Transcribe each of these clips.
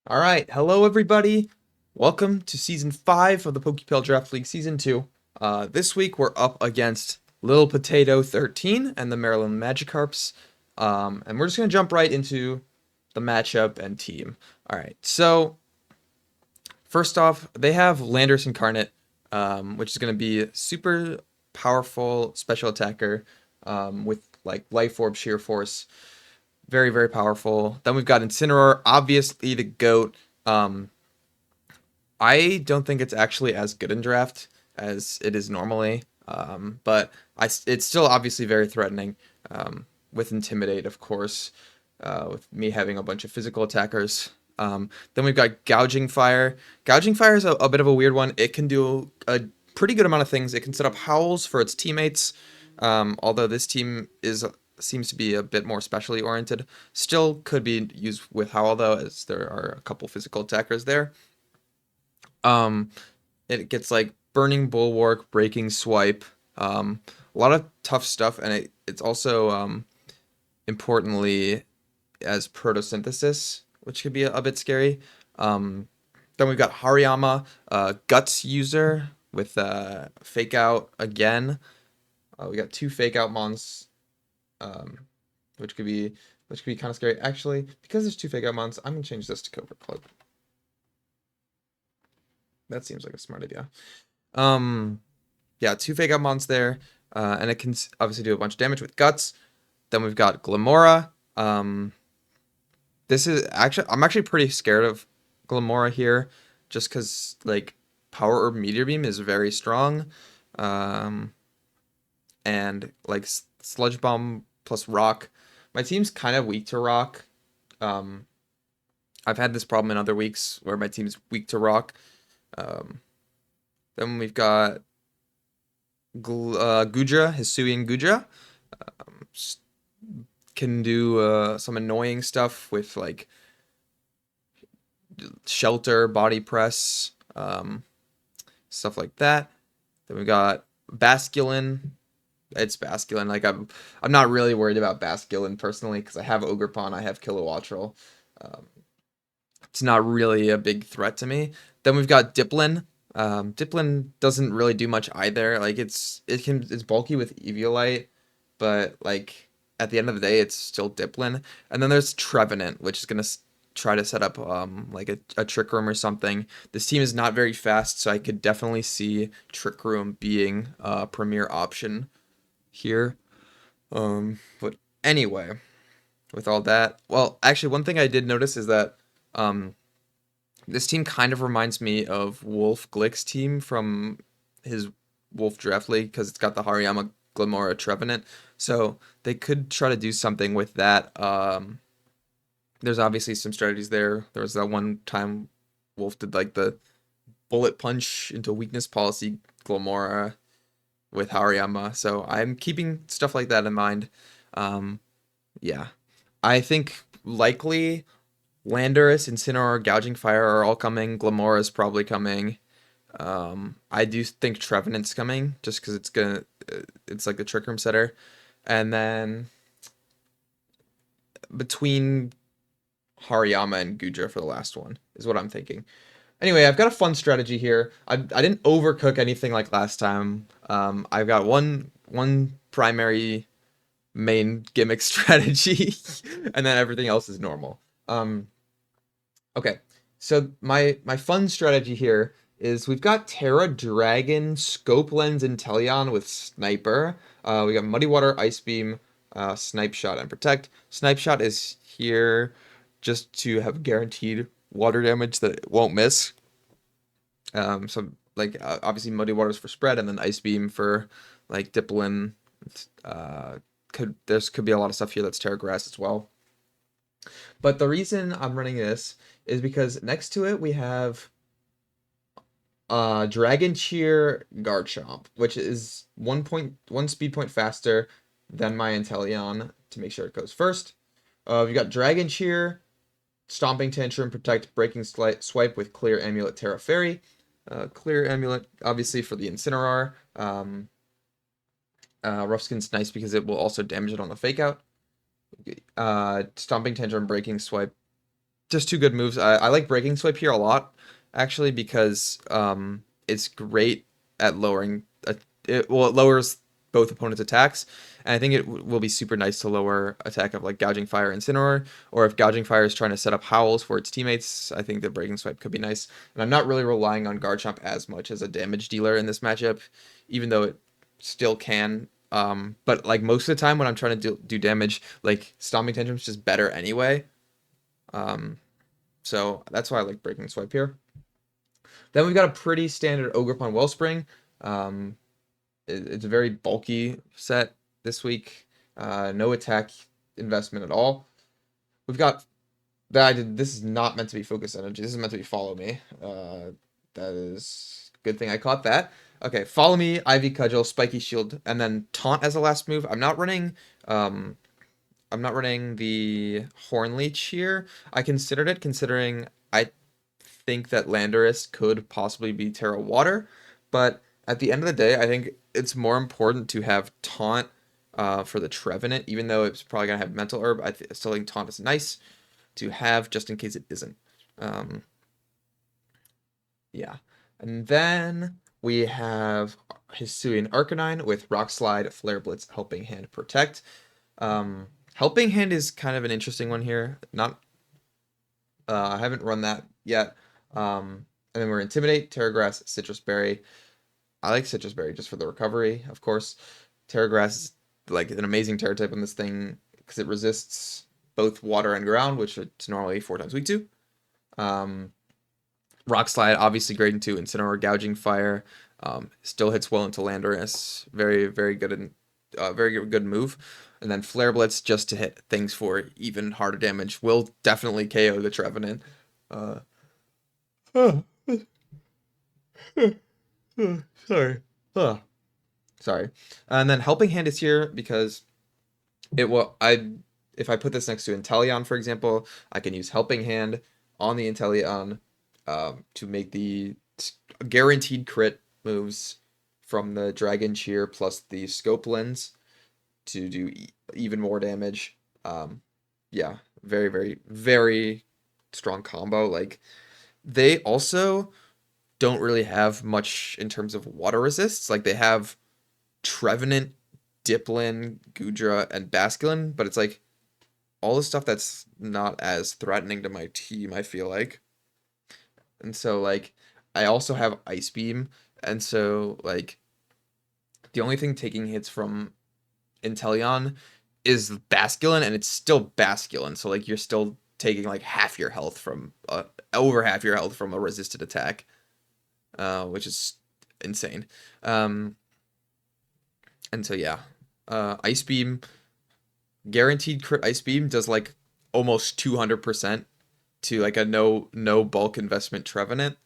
All right, hello everybody. Welcome to season 5 of the Pokepal Draft League season 2. This week we're up against Little Potato 13 and the Maryland Magikarps. And we're just gonna jump right into the matchup and team. All right, so first off, they have Landorus Incarnate, which is gonna be a super powerful special attacker with like Life Orb, Sheer Force, very very powerful. Then we've got Incineroar, obviously the goat. Um, I don't think it's actually as good in draft as it is normally, but it's still obviously very threatening. With Intimidate, of course, with me having a bunch of physical attackers. Then we've got Gouging Fire. Gouging Fire is a bit of a weird one. It can do a pretty good amount of things. It can set up howls for its teammates. Although this team seems to be a bit more specially oriented. Still could be used with howl though, as there are a couple physical attackers there. Um, it gets like Burning Bulwark, Breaking Swipe, a lot of tough stuff, and it's also importantly as Protosynthesis, which could be a bit scary. Um, then we've got Hariyama, Guts user with Fake Out again. We got two Fake Out mons, um, which could be kind of scary. Actually, because there's two Fake Out mons, I'm gonna change this to Covert Cloak. That seems like a smart idea. Um, yeah, two Fake Out mons there, and it can obviously do a bunch of damage with Guts. Then we've got Glamora. This is actually I'm actually pretty scared of Glamora here, just because like Power Herb Meteor Beam is very strong, um, and like Sludge Bomb plus Rock. My team's kind of weak to Rock. Um, I've had this problem in other weeks where my team's weak to Rock. Um, then we've got Gudra, Hisuian Gudra. Um, can do some annoying stuff with like shelter, body press, stuff like that. Then we got Basculin. It's Basculin. Like I'm not really worried about Basculin personally because I have Ogrepon, I have Kilowattrel. Um, it's not really a big threat to me. Then we've got Diplin. Diplin doesn't really do much either. Like it's bulky with Eviolite, but like at the end of the day, it's still Diplin. And then there's Trevenant, which is gonna try to set up like a Trick Room or something. This team is not very fast, so I could definitely see Trick Room being a premier option here. But anyway, with all that, well, actually, one thing I did notice is that um this team kind of reminds me of Wolf Glick's team from his Wolf Draft League because it's got the Hariyama, Glamora, Trevenant. So they could try to do something with that. There's obviously some strategies there. There was that one time Wolf did like the bullet punch into weakness policy Glamora with Hariyama. So I'm keeping stuff like that in mind. Um, yeah. I think likely Landorus, Incineroar, Gouging Fire are all coming. Glamora is probably coming. I do think Trevenant's coming just because it's like the Trick Room setter. And then between Hariyama and Gudra for the last one is what I'm thinking. Anyway, I've got a fun strategy here. I didn't overcook anything like last time. I've got one primary main gimmick strategy, and then everything else is normal. Okay, so my fun strategy here is we've got Terra Dragon, Scope Lens, Inteleon with Sniper. We got Muddy Water, Ice Beam, Snipe Shot, and Protect. Snipe Shot is here just to have guaranteed water damage that it won't miss. So like obviously Muddy Waters for spread, and then Ice Beam for like Diplin. Could be a lot of stuff here that's Terra Grass as well. But the reason I'm running this is because next to it we have Dragon Cheer Garchomp, which is 1 speed point faster than my Inteleon to make sure it goes first. We've got Dragon Cheer, Stomping Tantrum, Protect, Breaking Swipe with Clear Amulet, Terra Fairy. Clear Amulet, obviously, for the Incineroar. Rough Skin's nice because it will also damage it on the Fake Out. Stomping Tantrum, Breaking Swipe just two good moves. I like Breaking Swipe here a lot, actually, because it's great at lowering. It lowers both opponents' attacks, and I think it will be super nice to lower attack of like Gouging Fire, Incineroar, or if Gouging Fire is trying to set up howls for its teammates. I think the Breaking Swipe could be nice, and I'm not really relying on Garchomp as much as a damage dealer in this matchup, even though it still can. But like most of the time when I'm trying to do damage, like Stomping Tantrum's just better anyway. So that's why I like Breaking Swipe here. Then we've got a pretty standard Ogerpon Wellspring. It's a very bulky set this week. No attack investment at all. We've got that. This is not meant to be focus energy. This is meant to be follow me. That is good thing I caught that. Okay, follow me, Ivy Cudgel, Spiky Shield, and then taunt as a last move. I'm not running the Horn Leech here. I considered it, considering I think that Landorus could possibly be Terra Water, but at the end of the day, I think it's more important to have Taunt for the Trevenant, even though it's probably going to have Mental Herb. I still think Taunt is nice to have just in case it isn't. Yeah. And then we have Hisuian Arcanine with Rock Slide, Flare Blitz, Helping Hand, Protect. Helping Hand is kind of an interesting one here. I haven't run that yet. And then we're Intimidate, Terra Grass, Citrus Berry. I like Citrus Berry just for the recovery, of course. Terra Grass is like an amazing Terra type on this thing because it resists both water and ground, which it's normally 4 times weak to. Rock Slide, obviously great into Incineroar, Gouging Fire. Still hits well into Landorus. Very, very good and very good move. And then Flare Blitz just to hit things for even harder damage. Will definitely KO the Trevenant. Sorry. Sorry. And then Helping Hand is here because if I put this next to Inteleon, for example, I can use Helping Hand on the Inteleon to make the guaranteed crit moves from the Dragon Cheer plus the Scope Lens to do even more damage. Yeah, very, very, very strong combo. Like, they also don't really have much in terms of water resists. Like, they have Trevenant, Diplin, Gudra, and Basculin, but it's like all the stuff that's not as threatening to my team, I feel like. And so, like, I also have Ice Beam, and so, like, the only thing taking hits from Inteleon is Basculin, and it's still Basculin, so, like, you're still taking, like, half your health from, over half your health from a resisted attack, which is insane. And so, yeah, Ice Beam, guaranteed crit Ice Beam does, like, almost 200% to like a no bulk investment Trevenant.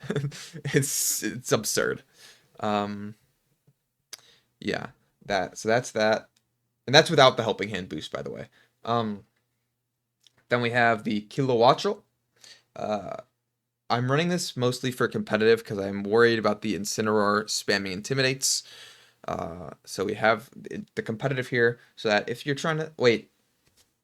it's absurd. Yeah, that's that, and that's without the Helping Hand boost, by the way. Then we have the Kilowattrel. I'm running this mostly for competitive because I'm worried about the Incineroar spamming Intimidates. So we have the competitive here, so that if you're trying to wait,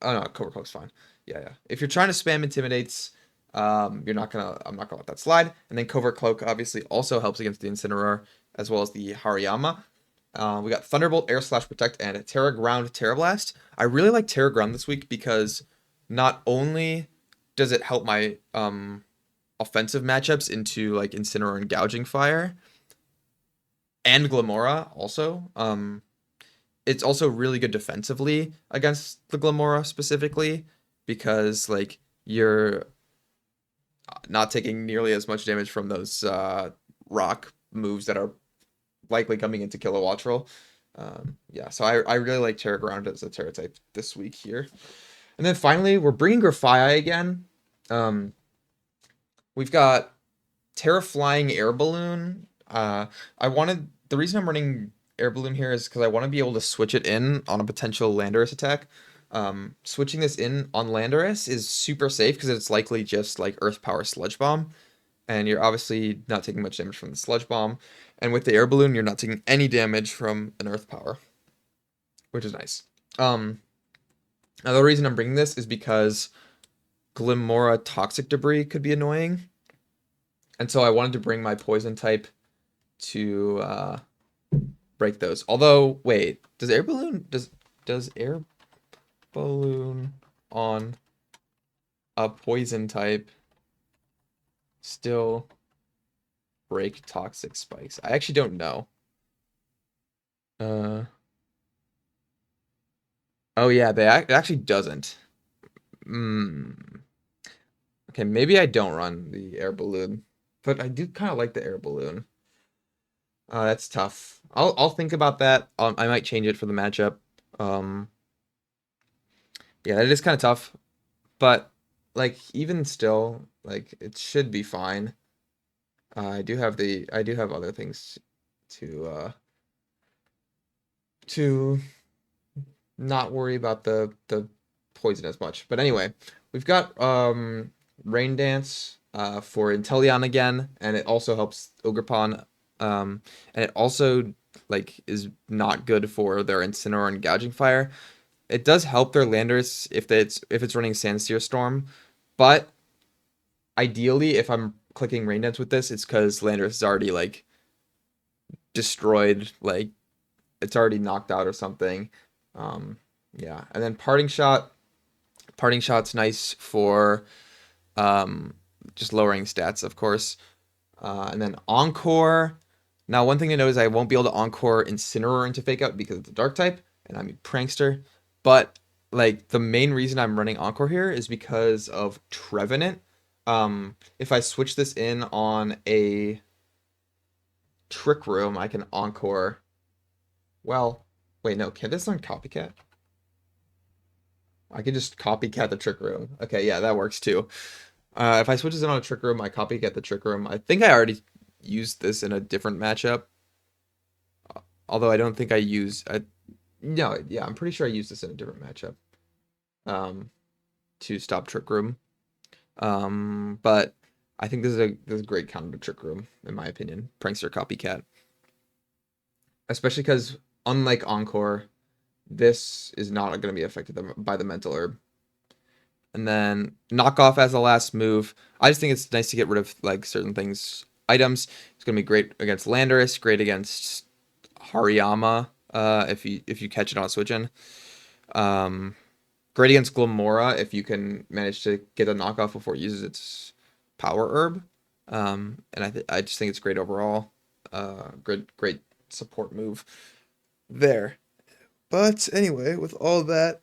oh no, Cobra Cloak's fine. Yeah. If you're trying to spam Intimidates, I'm not gonna let that slide. And then Covert Cloak obviously also helps against the Incineroar as well as the Hariyama. We got Thunderbolt, Air Slash Protect, and Terra Ground, Terra Blast. I really like Terra Ground this week because not only does it help my offensive matchups into like Incineroar and Gouging Fire, and Glamora also. It's also really good defensively against the Glamora specifically because like you're not taking nearly as much damage from those rock moves that are likely coming into Kilowattrel. Yeah, so I really like Terra Ground as a Terra type this week here. And then finally, we're bringing Grafaiai again. We've got Terra Flying Air Balloon. The reason I'm running Air Balloon here is because I want to be able to switch it in on a potential Landorus attack. Switching this in on Landorus is super safe because it's likely just like Earth Power Sludge Bomb, and you're obviously not taking much damage from the Sludge Bomb. And with the Air Balloon, you're not taking any damage from an Earth Power, which is nice. Now the reason I'm bringing this is because Glimmora Toxic Debris could be annoying. And so I wanted to bring my poison type to break those. Although, wait, does air balloon on a poison type still break toxic spikes? I actually don't know. Uh oh yeah, it actually doesn't. Hmm. Okay, maybe I don't run the air balloon, but I do kind of like the air balloon. That's tough. I'll think about that. I might change it for the matchup. Um, yeah, it is kind of tough, but like even still, like it should be fine. I do have other things to not worry about the poison as much. But anyway, we've got Rain Dance for Inteleon again, and it also helps Ogerpon. And it also like is not good for their Incineroar and Gouging Fire. It does help their Landorus if it's running Sandsear Storm, but ideally, if I'm clicking Rain Dance with this, it's because Landorus is already like destroyed, like it's already knocked out or something. Um, yeah, and then Parting Shot's nice for um, just lowering stats, of course. And then Encore. Now, one thing to note is I won't be able to Encore Incineroar into Fake Out because it's a Dark type, and I'm a Prankster. But like the main reason I'm running Encore here is because of Trevenant. If I switch this in on a Trick Room, I can Encore. Well, wait, no, can this on Copycat? I can just copycat the Trick Room. Okay, yeah, that works too. If I switch this in on a Trick Room, I copycat the Trick Room. I think I already used this in a different matchup. Although I don't think no, yeah, I'm pretty sure I used this in a different matchup. Um, to stop Trick Room. But I think this is a great counter to Trick Room, in my opinion. Prankster Copycat. Especially because, unlike Encore, this is not going to be affected by the Mental Herb. And then Knockoff as the last move. I just think it's nice to get rid of like certain things, items. It's going to be great against Landorus, great against Hariyama, if you catch it on a switch in. Um, Great against Glimmora if you can manage to get a knockoff before it uses its power herb. And I just think it's great overall. Great support move there. But anyway, with all that,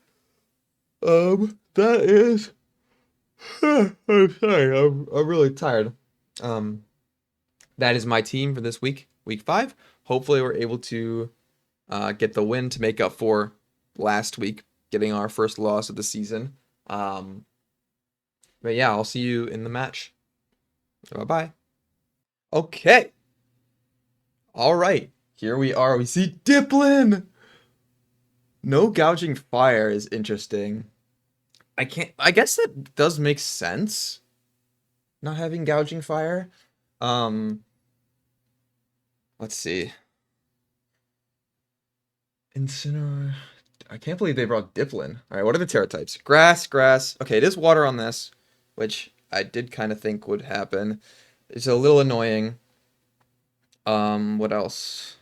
that is. I'm sorry, I'm really tired. Um, that is my team for this week, week 5. Hopefully, we're able to get the win to make up for last week, getting our first loss of the season. Um, but yeah, I'll see you in the match. Bye bye. Okay. All right. Here we are. We see Diplin. No gouging fire is interesting. I guess that does make sense. Not having gouging fire. Um, let's see. Incineroar. I can't believe they brought Diplin. All right, what are the Terra types? Grass, grass. Okay, it is water on this, which I did kind of think would happen. It's a little annoying. What else?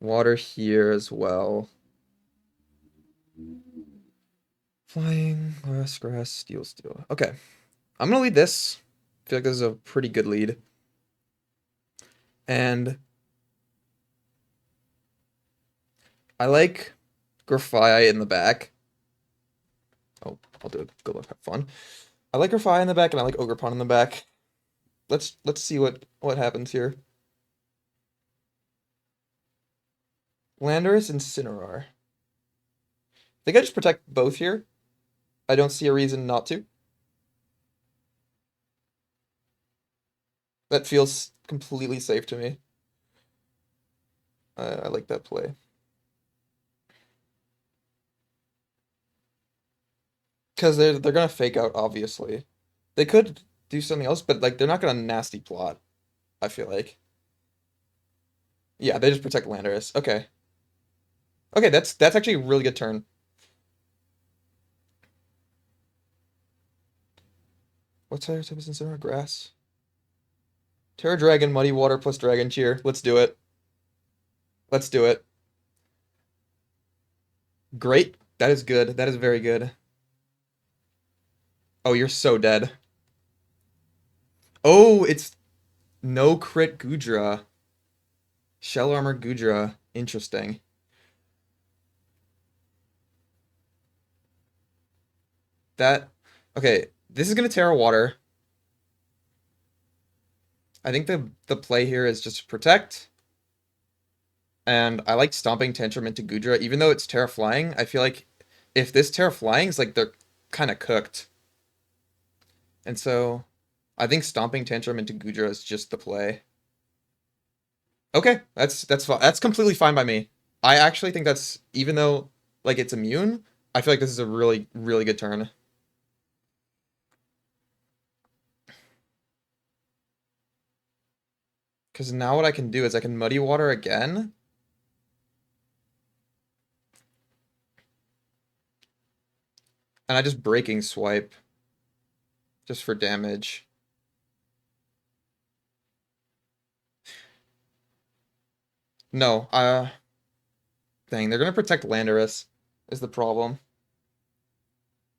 Water here as well. Flying, grass, grass, steel, steel. Okay, I'm gonna lead this. I feel like this is a pretty good lead. And I like Grafai in the back. Oh, I'll do it. Good luck, have fun. I like Grafai in the back, and I like Ogerpon in the back. Let's see what happens here. Landorus and Incineroar. I think I just protect both here. I don't see a reason not to. That feels completely safe to me. I like that play. Because they're gonna fake out, obviously. They could do something else, but like they're not gonna nasty plot, I feel like. Yeah, they just protect Landorus. Okay. Okay, that's actually a really good turn. What type is Incineroar? Grass. Terra Dragon, Muddy Water plus Dragon Cheer. Let's do it. Let's do it. Great. That is good. That is very good. Oh, you're so dead. Oh, it's no crit Gudra. Shell Armor Gudra. Interesting. That... Okay, this is going to Terra Water. I think the play here is just to protect. And I like Stomping Tantrum into Gudra. Even though it's Terra Flying, I feel like if this Terra Flying is like they're kind of cooked. And so I think Stomping Tantrum into Gudra is just the play. Okay, that's fine. That's completely fine by me. I actually think that's, even though like it's immune, I feel like this is a really, really good turn. Because now what I can do is I can Muddy Water again. And I just Breaking Swipe. Just for damage. No, dang, they're gonna protect Landorus, is the problem.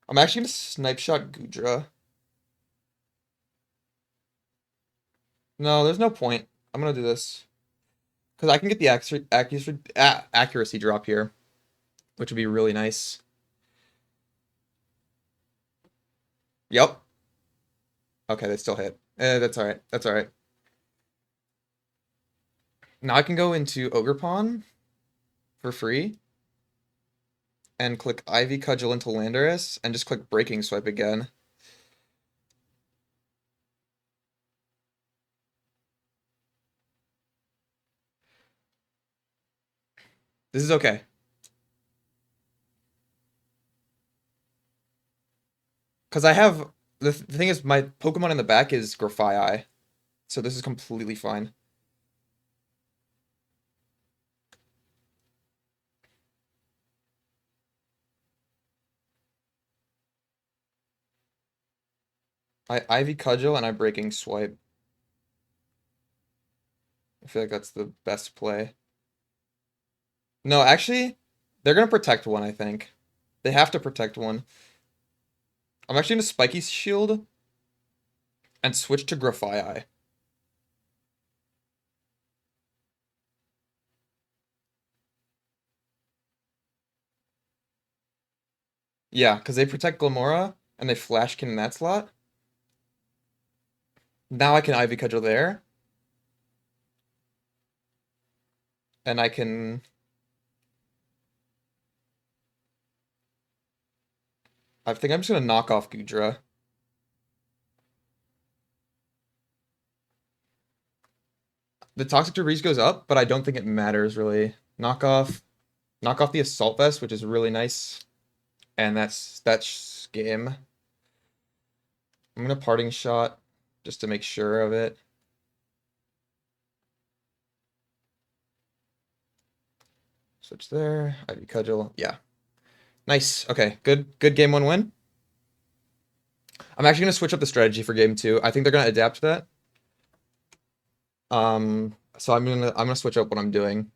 I'm actually gonna Snipe Shot Gudra. No, there's no point. I'm gonna do this. Because I can get the accuracy drop here, which would be really nice. Yep. Okay, they still hit. That's alright. That's alright. Now I can go into Ogerpon for free and click Ivy Cudgel into Landorus and just click Breaking Swipe again. This is okay. Because I have... The thing is, my Pokemon in the back is Grafaiai. So this is completely fine. I Ivy Cudgel and I Breaking Swipe. I feel like that's the best play. No, actually, they're gonna protect one, I think. They have to protect one. I'm actually gonna Spiky Shield and switch to Grafaiai. Yeah, because they protect Glamora and they Flash Cannon in that slot. Now I can Ivy Cudgel there. And I can... I think I'm just gonna knock off Gudra. The Toxic Debris goes up, but I don't think it matters really. Knock off the Assault Vest, which is really nice. And that's game. I'm gonna Parting Shot just to make sure of it. Switch there. Ivy Cudgel. Yeah. Nice. Okay. Good game one win. I'm actually gonna switch up the strategy for game two. I think they're gonna adapt to that. So I'm gonna switch up what I'm doing.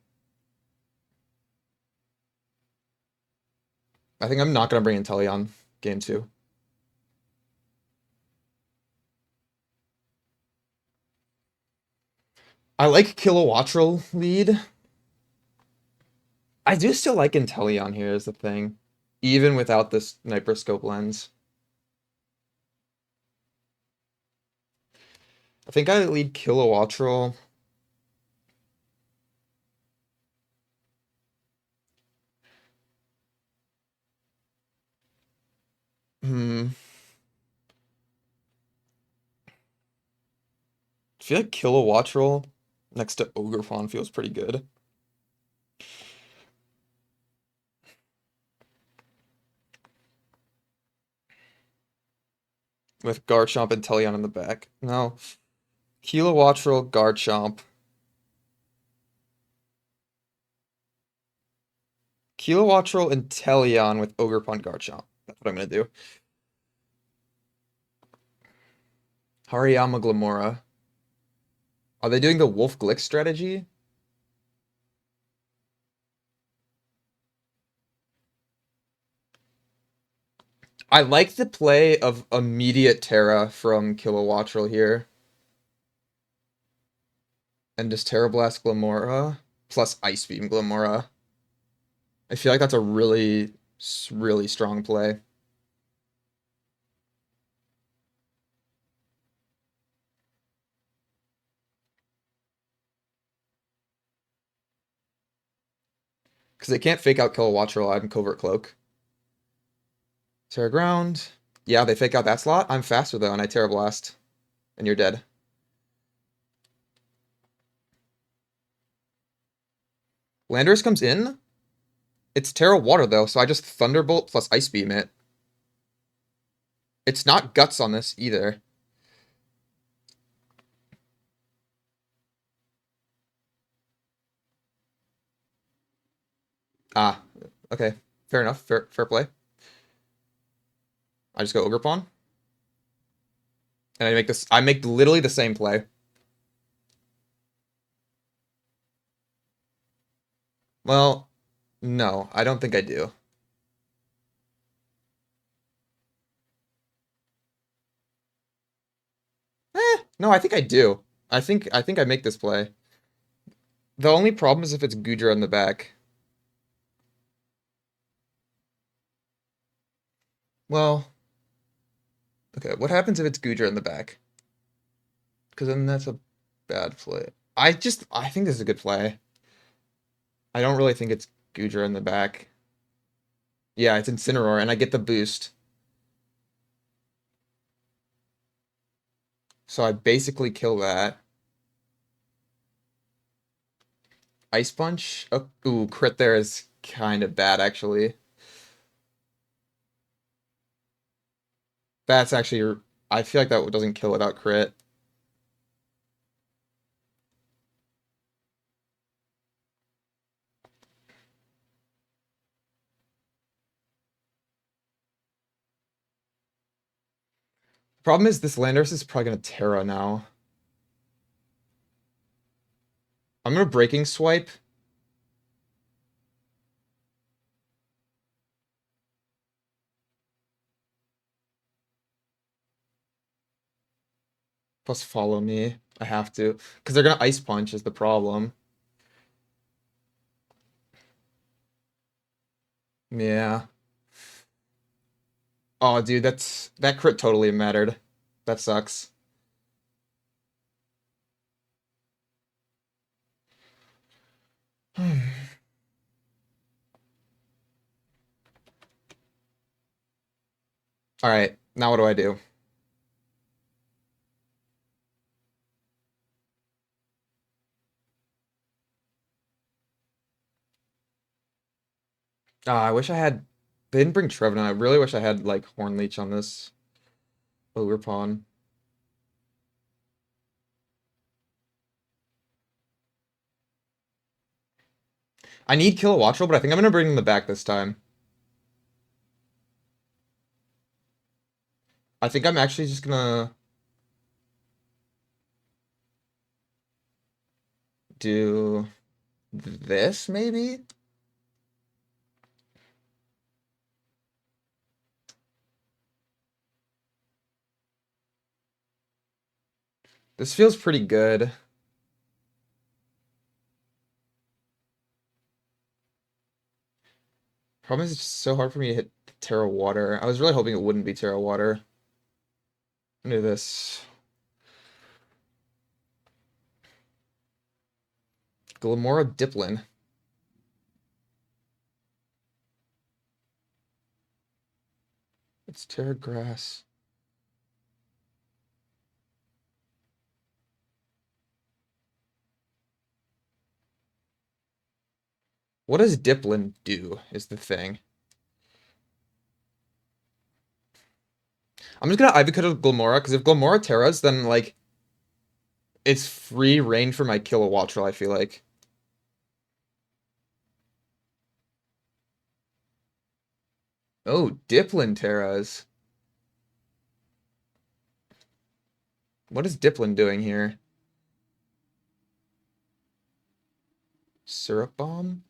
I think I'm not gonna bring Inteleon game two. I like Kilowattrel lead. I do still like Inteleon here is the thing. Even without this Microscope lens. I think I lead Kilowattrel. Hmm. I feel like Kilowattrel next to Ogerpon feels pretty good. With Garchomp and Teleon in the back. No. Kilowattrel, Garchomp. Kilowattrel and Teleon with Ogerpon Garchomp. That's what I'm gonna do. Hariyama Glamora. Are they doing the Wolf Glick strategy? I like the play of immediate Terra from Kilowattrel here. And just Terra Blast Glamora plus Ice Beam Glamora. I feel like that's a really, really strong play. Because they can't fake out Kilowattrel and Covert Cloak. Terra Ground. Yeah, they fake out that slot. I'm faster though, and I Terra Blast. And you're dead. Landorus comes in. It's Terra Water though, so I just Thunderbolt plus Ice Beam it. It's not Guts on this either. Ah, okay. Fair enough. Fair play. I just go Ogre Pawn. And I make literally the same play. Well, no, I don't think I do. No, I think I do. I think I make this play. The only problem is if it's Gudra in the back. Well, okay, what happens if it's Gudra in the back? Because then that's a bad play. I think this is a good play. I don't really think it's Gudra in the back. Yeah, it's Incineroar, and I get the boost. So I basically kill that. Ice Punch? Oh, ooh, crit there is kind of bad, actually. That's actually... I feel like that doesn't kill without crit. Problem is, this Landorus is probably going to Terra now. I'm going to Breaking Swipe. Plus follow me. I have to. Because they're going to Ice Punch is the problem. Yeah. Oh, dude, that crit totally mattered. That sucks. Alright, now what do I do? I wish I had... They didn't bring Trevenant. I really wish I had, like, Horn Leech on this Ogre Pawn. I need Kilowattrel, but I think I'm going to bring them back this time. I think I'm actually just going to do this, maybe? This feels pretty good. Problem is, it's just so hard for me to hit Terra Water. I was really hoping it wouldn't be Terra Water. Do this. Glamora Diplin. It's Terra Grass. What does Diplin do, is the thing. I'm just gonna Ivy Cut of Glamora, because if Glamora Terras, then, like, it's free reign for my Kilowattrel, I feel like. Oh, Diplin Terras. What is Diplin doing here? Syrup Bomb?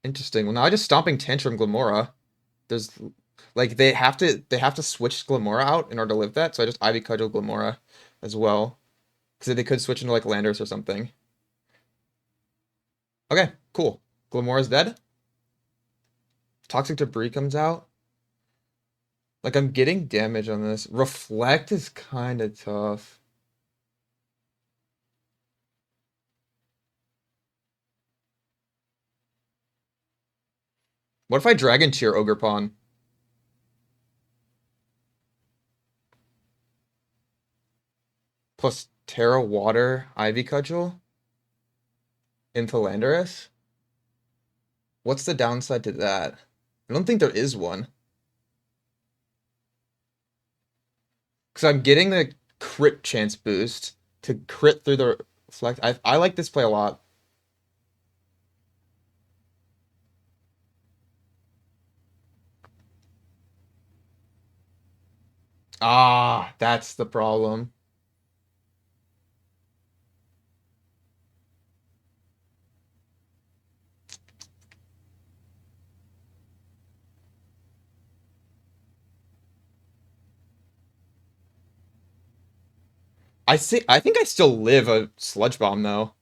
Interesting. Well, now I just Stomping Tantrum Glamora. There's like they have to switch Glamora out in order to live that, so I just Ivy Cudgel Glamora as well. Because they could switch into like Landorus or something. Okay, cool. Glamora's dead. Toxic Debris comes out. Like, I'm getting damage on this. Reflect is kind of tough. What if I Dragon Tier Ogre Pawn? Plus Terra Water Ivy Cudgel? Into Landorus? What's the downside to that? I don't think there is one. Because I'm getting the crit chance boost to crit through the reflect. I like this play a lot. Ah, that's the problem. I think I still live a Sludge Bomb though.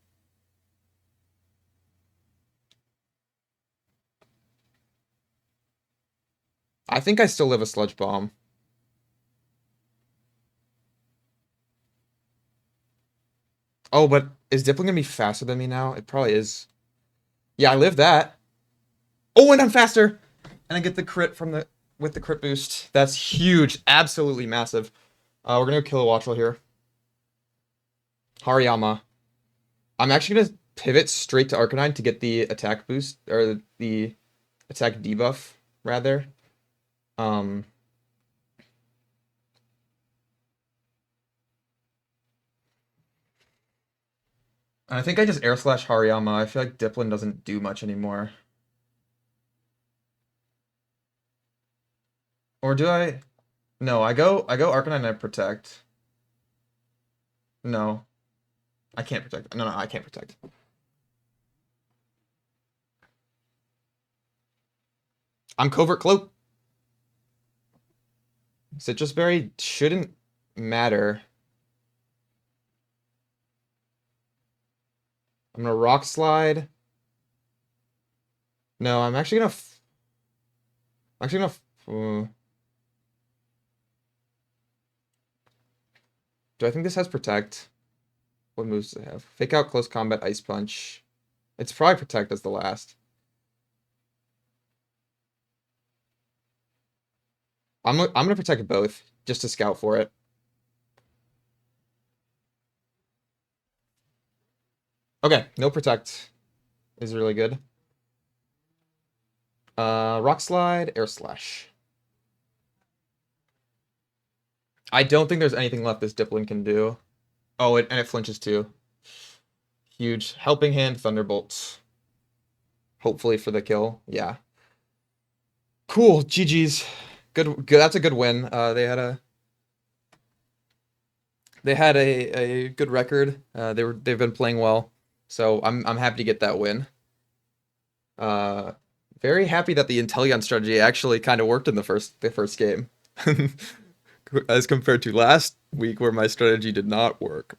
I think I still live a Sludge Bomb. Oh, but is Diplin gonna be faster than me now? It probably is. Yeah, I live that. Oh, and I'm faster! And I get the crit from the with the crit boost. That's huge. Absolutely massive. We're gonna go kill a Wattrel here. Hariyama. I'm actually gonna pivot straight to Arcanine to get the attack boost, or the attack debuff, rather. Um, and I think I just Air Slash Hariyama. I feel like Diplin doesn't do much anymore. Or do I? No, I go Arcanine and I protect. No. I can't protect. No, I can't protect. I'm Covert Cloak. Citrus Berry shouldn't matter. I'm gonna Rock Slide. No, I'm actually gonna. Actually gonna. Do I think this has Protect? What moves does it have? Fake Out, Close Combat, Ice Punch. It's probably Protect as the last. I'm gonna protect both just to scout for it. Okay, no Protect is really good. Rock Slide, Air Slash. I don't think there's anything left this Diplin can do. Oh, and it flinches too. Huge. Helping Hand, Thunderbolts. Hopefully for the kill. Yeah. Cool. GG's. Good. That's a good win. They had a good record. They've been playing well, so I'm happy to get that win. Uh, Very happy that the Inteleon strategy actually kind of worked in the first game, as compared to last week where my strategy did not work.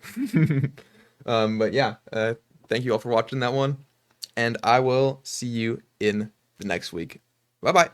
But yeah, thank you all for watching that one, and I will see you in the next week. Bye bye.